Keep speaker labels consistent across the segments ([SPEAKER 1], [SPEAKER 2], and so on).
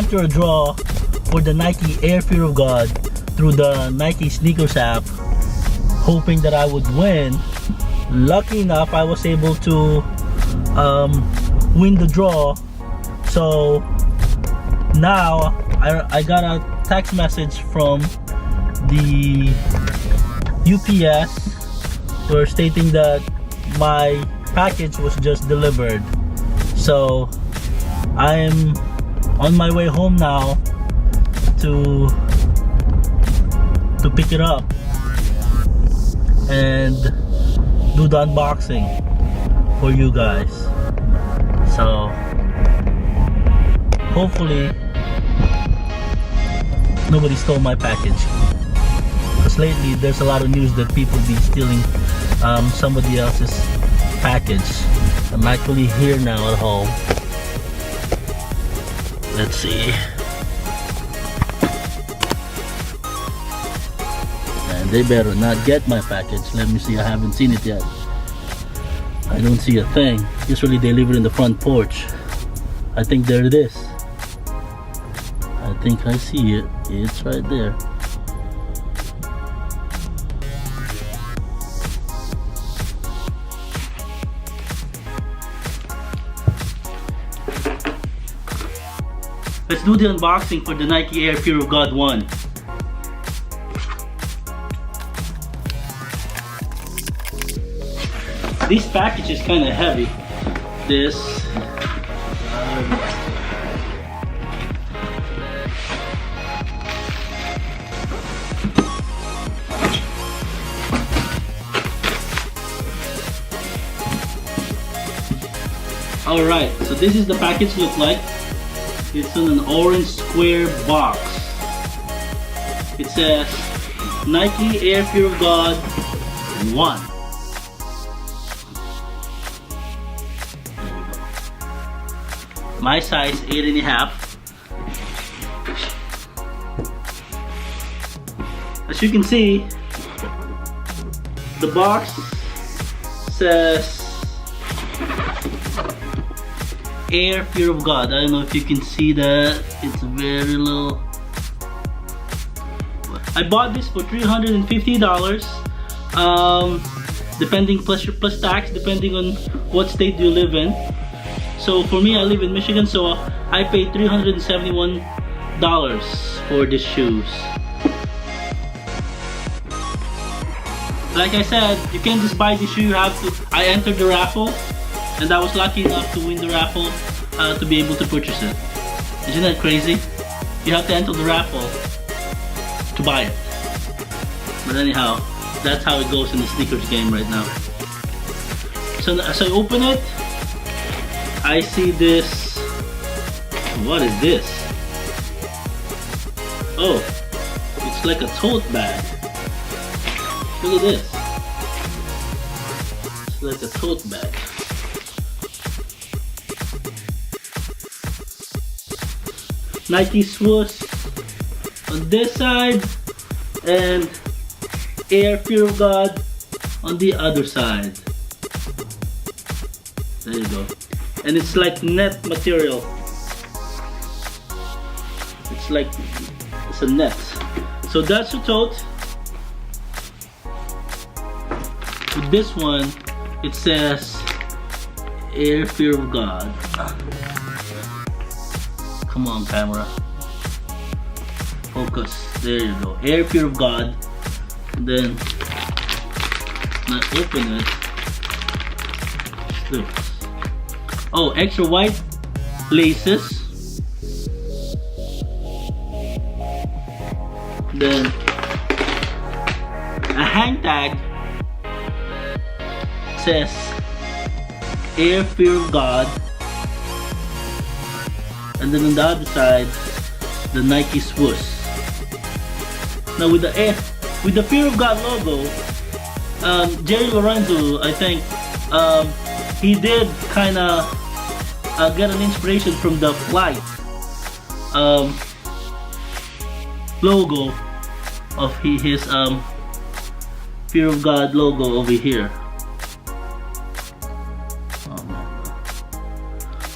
[SPEAKER 1] enter a draw for the Nike Air Fear of God through the Nike sneakers app, hoping that I would win. Lucky enough, I was able to win the draw. So now I got a text message from the UPS were stating that my package was just delivered. So I'm on my way home now to pick it up and do the unboxing for you guys. So hopefully nobody stole my package, because lately there's a lot of news that people be stealing somebody else's package. I'm actually here now at home. Let's see. And they better not get my package. Let me see. I haven't seen it yet. I don't see a thing. Usually they leave it in the front porch. I think there it is. I think I see it. It's right there. Let's do the unboxing for the Nike Air Fear of God 1. This package is kind of heavy. This Alright, so this is the package look like. It's in an orange square box. It says Nike Air Fear of God 1. There we go. My size 8.5. As you can see, the box says Air Fear of God. I don't know if you can see that. It's very low. I bought this for $350. Depending plus tax, depending on what state you live in. So for me, I live in Michigan, so I paid $371 for these shoes. Like I said, you can't just buy the shoe. You have to. I entered the raffle, and I was lucky enough to win the raffle to be able to purchase it. Isn't that crazy? You have to enter the raffle to buy it. But anyhow, that's how it goes in the sneakers game right now. So as I open it, I see this. What is this? Oh, it's like a tote bag. Look at this. It's like a tote bag. Nike swoosh on this side and Air Fear of God on the other side. There you go. And it's like net material. It's a net. So that's the tote. With this one, it says Air Fear of God. Come on, camera. Focus. There you go. Air Fear of God. And then, when I open it, this. Oh, extra white laces. Then, a hang tag. Says Air Fear of God, and then on the other side the Nike swoosh. Now with the Fear of God logo, Jerry Lorenzo, I think he did kind of get an inspiration from the Flight logo of his Fear of God logo over here.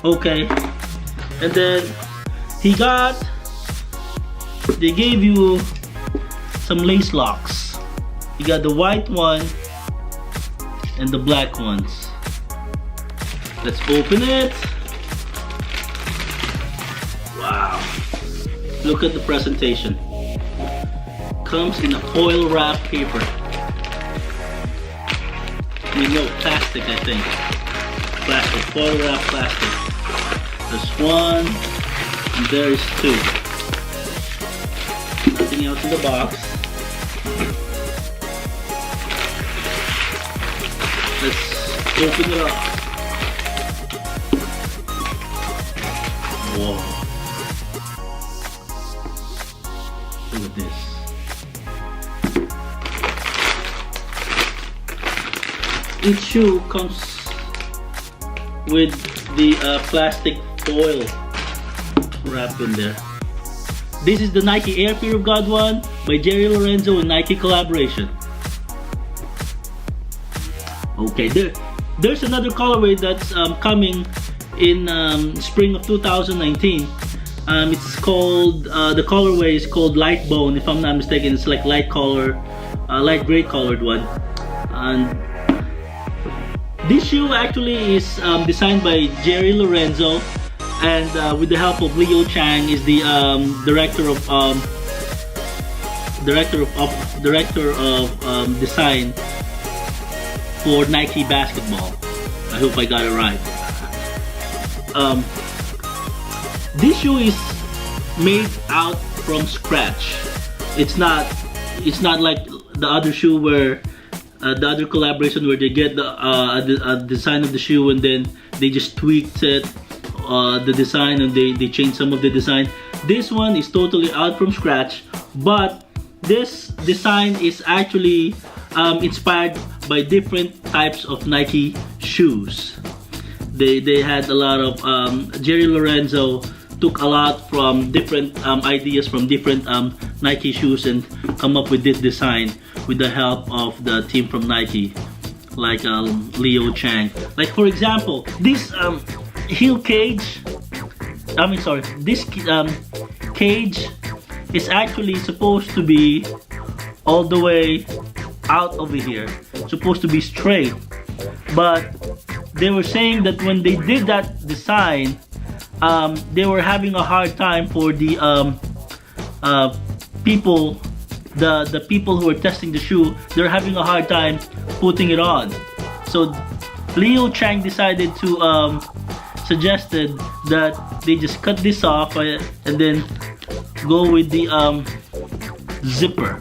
[SPEAKER 1] Okay, and then They gave you some lace locks. You got the white one and the black ones. Let's open it. Wow. Look at the presentation. Comes in a foil wrap paper. No, plastic, I think. Plastic, foil wrap plastic. There's one, and there's two. Nothing else in the box. Let's open it up. Whoa. Look at this. Each shoe comes with the plastic foil wrap in there. This is the Nike Air Fear of God one by Jerry Lorenzo and Nike collaboration. Okay, there's another colorway that's coming in spring of 2019. It's called, the colorway is called Light Bone, if I'm not mistaken. It's like light color, light gray colored one. And this shoe actually is designed by Jerry Lorenzo, and with the help of Leo Chang, is the director of design for Nike basketball. I hope I got it right. This shoe is made out from scratch. It's not like the other shoe where the other collaboration where they get the design of the shoe and then they just tweaked it, the design, and they changed some of the design. This one is totally out from scratch, but this design is actually inspired by different types of Nike shoes. They had a lot of Jerry Lorenzo took a lot from different ideas from different Nike shoes and come up with this design with the help of the team from Nike, like Leo Chang. Like for example, this heel cage, this cage is actually supposed to be all the way out over here, supposed to be straight, but they were saying that when they did that design, they were having a hard time for the people, the people who were testing the shoe. They're having a hard time putting it on. So Leo Chang decided to suggested that they just cut this off and then go with the zipper.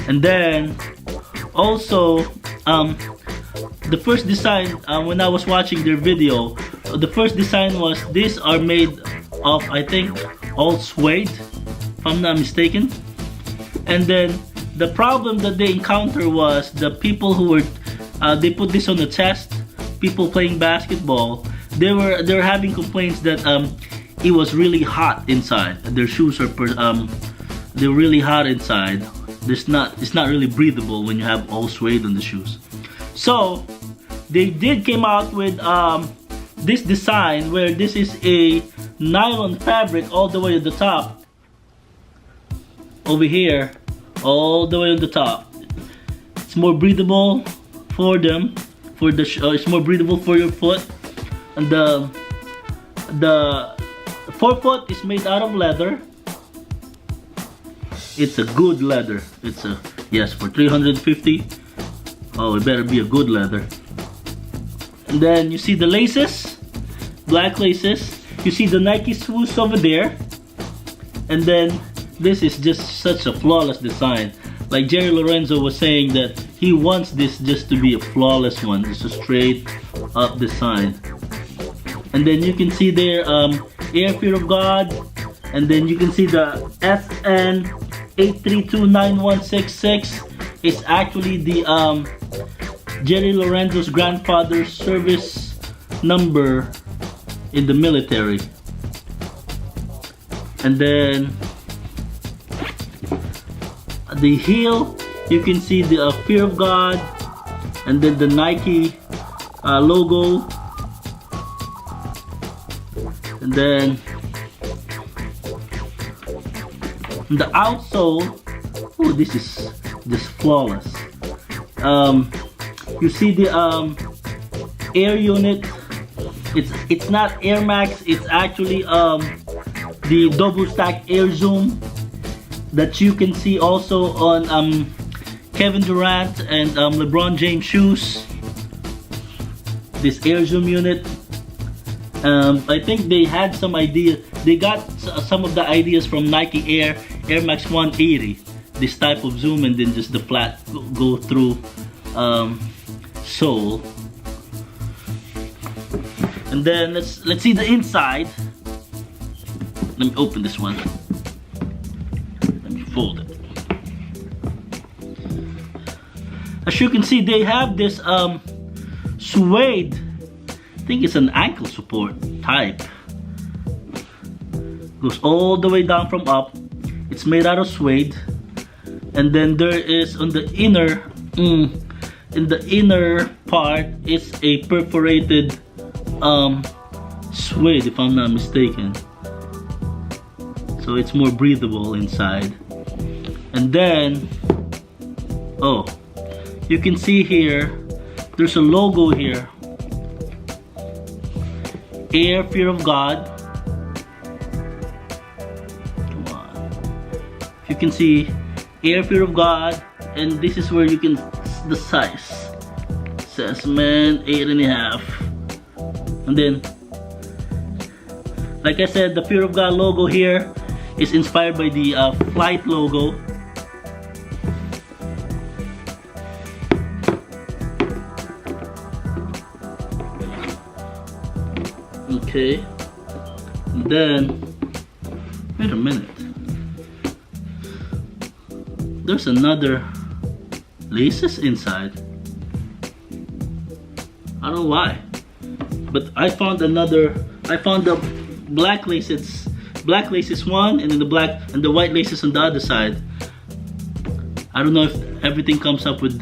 [SPEAKER 1] And then also the first design, when I was watching their video, the first design was, these are made of, I think, all suede, if I'm not mistaken. And then the problem that they encountered was the people who were they put this on the test, people playing basketball, they were having complaints that it was really hot inside. Their shoes are they're really hot inside. It's not really breathable when you have all suede on the shoes. So they did came out with this design where this is a nylon fabric all the way to the top, over here, all the way on the top. It's more breathable for them, for the it's more breathable for your foot, and the forefoot is made out of leather. It's a good leather. It's a, yes, for 350. Oh, it better be a good leather. And then you see the laces, black laces. You see the Nike swoosh over there. And then this is just such a flawless design. Like Jerry Lorenzo was saying that he wants this just to be a flawless one. It's a straight up design. And then you can see there Air Fear of God. And then you can see the SN 8329166 is actually the Jerry Lorenzo's grandfather's service number in the military. And then the heel, you can see the Fear of God, and then the Nike logo, and And then the outsole, oh, this is just flawless. You see the air unit. It's not Air Max. It's actually the double stack air zoom that you can see also on Kevin Durant and LeBron James shoes. This air zoom unit. I think they had some idea. They got some of the ideas from Nike Air Max 180. This type of zoom, and then just the flat go through sole. And then let's see the inside. Let me open this one. Let me fold it. As you can see, they have this suede. I think it's an ankle support type. Goes all the way down from up. It's made out of suede. And then there is on the inner, in the inner part, it's a perforated suede, if I'm not mistaken. So it's more breathable inside. And then, oh, you can see here, there's a logo here. Air Fear of God. Come on. You can see Air Fear of God, and this is where you can, the size. It says, man, 8.5. And then, like I said, the Fear of God logo here is inspired by the Flight logo. Okay, and then, wait a minute, there's another laces inside. I don't know why, but I found the black laces one, and then the black and the white laces on the other side. I don't know if everything comes up with,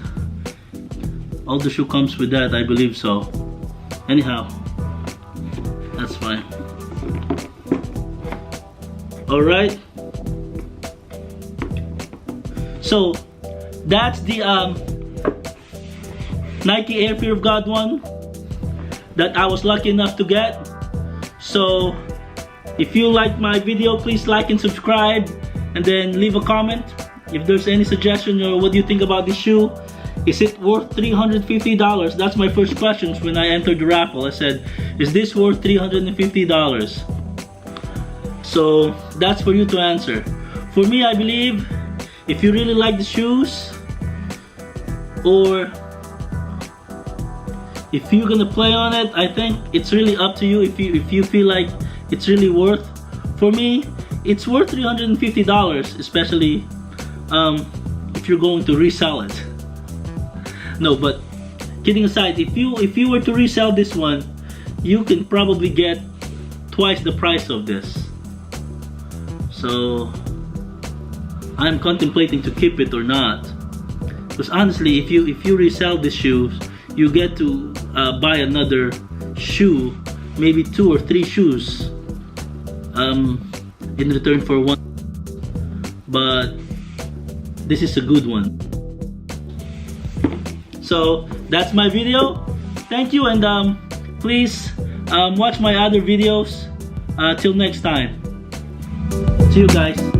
[SPEAKER 1] all the shoe comes with that, I believe so. Anyhow, that's fine. Alright, so that's the Nike Air Fear of God one that I was lucky enough to get. So if you like my video, please like and subscribe, and then leave a comment if there's any suggestion or what do you think about this shoe. Is it worth $350? That's my first question when I entered the raffle. I said, is this worth $350? So that's for you to answer. For me, I believe if you really like the shoes, or if you're gonna play on it, I think it's really up to you. If you feel like it's really worth. For me, it's worth $350, especially if you're going to resell it. No, but kidding aside, if you were to resell this one, you can probably get twice the price of this. So I'm contemplating to keep it or not, because honestly, if you resell this shoes, you get to buy another shoe, maybe 2 or 3 shoes in return for one. But this is a good one. So that's my video. Thank you, and please watch my other videos. Till next time. See you guys.